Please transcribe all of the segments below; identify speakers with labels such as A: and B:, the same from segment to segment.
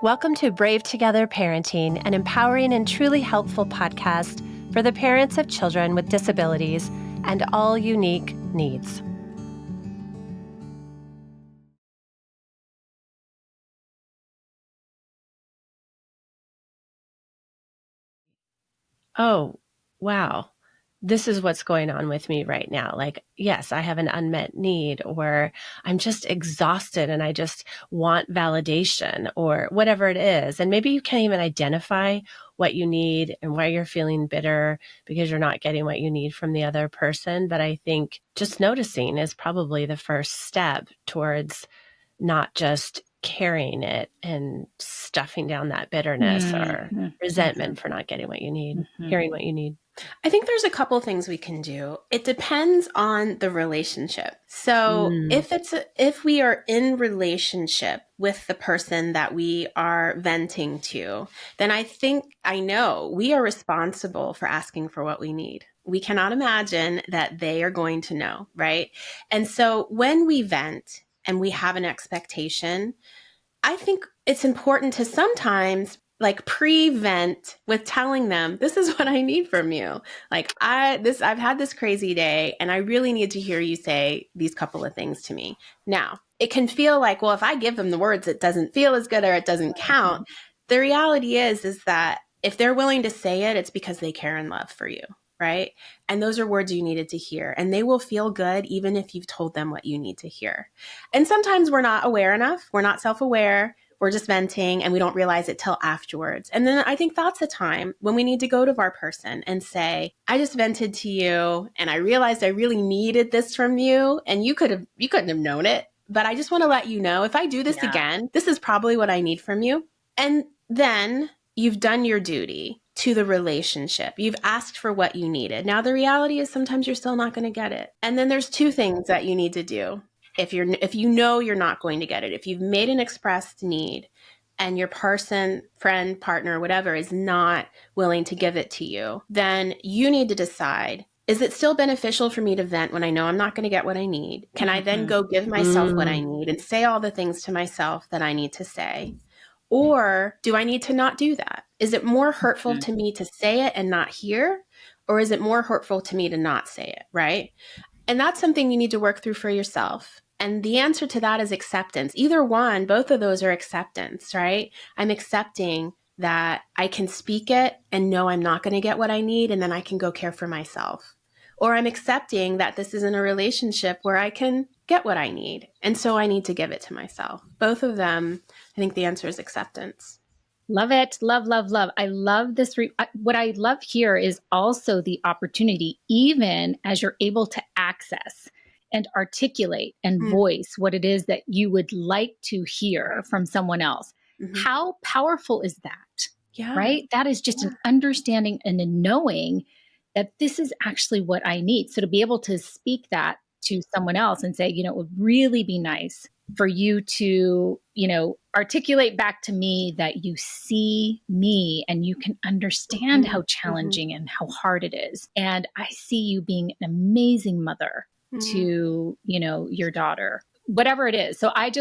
A: Welcome to Brave Together Parenting, an empowering and truly helpful podcast for the parents of children with disabilities and all unique needs. Oh, wow. This is what's going on with me right now. Like, yes, I have an unmet need, or I'm just exhausted and I just want validation, or whatever it is. And maybe you can't even identify what you need and why you're feeling bitter because you're not getting what you need from the other person. But I think just noticing is probably the first step towards not just carrying it and stuffing down that bitterness or resentment for not getting what you need, hearing what you need.
B: I think there's a couple things we can do. It depends on the relationship. So if we are in relationship with the person that we are venting to, then I know we are responsible for asking for what we need. We cannot imagine that they are going to know, right? And so when we vent and we have an expectation, I think it's important to sometimes prevent with telling them, this is what I need from you. I've had this crazy day and I really need to hear you say these couple of things to me. Now, it can feel like, well, if I give them the words, it doesn't feel as good or it doesn't count. The reality is that if they're willing to say it, it's because they care and love for you, right? And those are words you needed to hear, and they will feel good even if you've told them what you need to hear. And sometimes we're not aware enough. We're not self-aware. We're just venting and we don't realize it till afterwards. And then I think that's a time when we need to go to our person and say, I just vented to you and I realized I really needed this from you. And you couldn't have known it, but I just want to let you know if I do this again, this is probably what I need from you. And then you've done your duty to the relationship. You've asked for what you needed. Now, the reality is sometimes you're still not going to get it. And then there's two things that you need to do. If you know you're not going to get it, if you've made an expressed need and your person, friend, partner, whatever, is not willing to give it to you, then you need to decide, is it still beneficial for me to vent when I know I'm not going to get what I need? Can I then go give myself what I need and say all the things to myself that I need to say? Or do I need to not do that? Is it more hurtful to me to say it and not hear? Or is it more hurtful to me to not say it, right? And that's something you need to work through for yourself. And the answer to that is acceptance. Either one, both of those are acceptance, right? I'm accepting that I can speak it and know I'm not going to get what I need, and then I can go care for myself. Or I'm accepting that this isn't a relationship where I can get what I need, and so I need to give it to myself. Both of them, I think the answer is acceptance.
C: Love it. Love, love, love. I love this. What I love here is also the opportunity, even as you're able to access and articulate and voice what it is that you would like to hear from someone else. How powerful is that?
B: Yeah.
C: Right? That is just an understanding and a knowing that this is actually what I need. So to be able to speak that to someone else and say, it would really be nice for you to, articulate back to me that you see me and you can understand how challenging and how hard it is. And I see you being an amazing mother to, your daughter, whatever it is. So I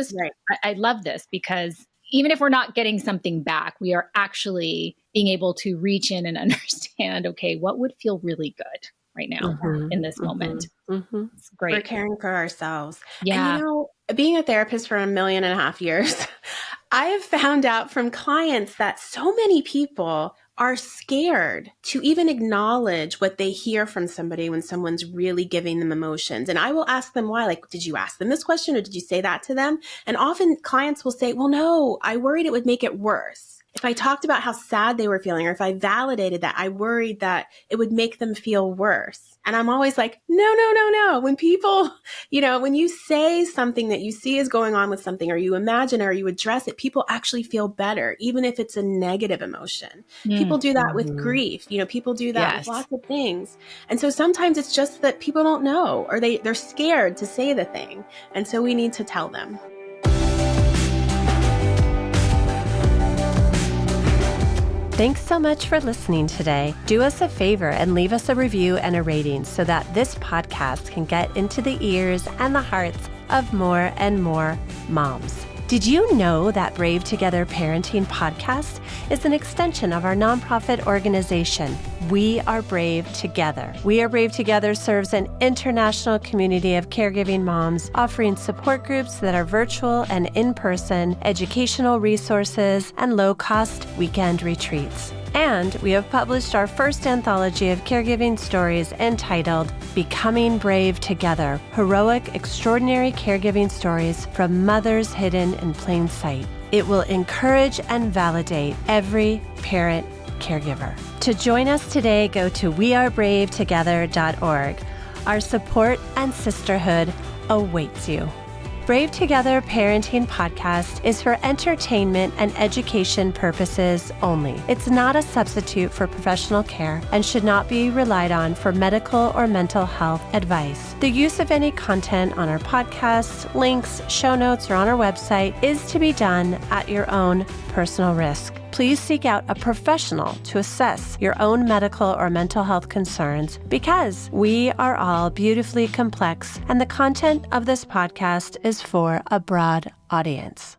C: love this because even if we're not getting something back, we are actually being able to reach in and understand, okay, what would feel really good right now in this moment. It's great.
B: We're caring for ourselves.
C: Yeah.
B: And being a therapist for 1.5 million years, I have found out from clients that so many people are scared to even acknowledge what they hear from somebody when someone's really giving them emotions. And I will ask them why, did you ask them this question or did you say that to them? And often clients will say, well, no, I worried it would make it worse. If I talked about how sad they were feeling, or if I validated that, I worried that it would make them feel worse. And I'm always like, no. When people, when you say something that you see is going on with something, or you imagine or you address it, people actually feel better, even if it's a negative emotion. People do that with grief. People do that with lots of things. And so sometimes it's just that people don't know, or they're scared to say the thing. And so we need to tell them.
A: Thanks so much for listening today. Do us a favor and leave us a review and a rating so that this podcast can get into the ears and the hearts of more and more moms. Did you know that Brave Together Parenting podcast is an extension of our nonprofit organization, We Are Brave Together? We Are Brave Together serves an international community of caregiving moms, offering support groups that are virtual and in-person, educational resources, and low-cost weekend retreats. And we have published our first anthology of caregiving stories entitled Becoming Brave Together, Heroic, Extraordinary Caregiving Stories from Mothers Hidden in Plain Sight. It will encourage and validate every parent caregiver. To join us today, go to wearebravetogether.org. Our support and sisterhood awaits you. Brave Together Parenting Podcast is for entertainment and education purposes only. It's not a substitute for professional care and should not be relied on for medical or mental health advice. The use of any content on our podcasts, links, show notes, or on our website is to be done at your own personal risk. Please seek out a professional to assess your own medical or mental health concerns because we are all beautifully complex and the content of this podcast is for a broad audience.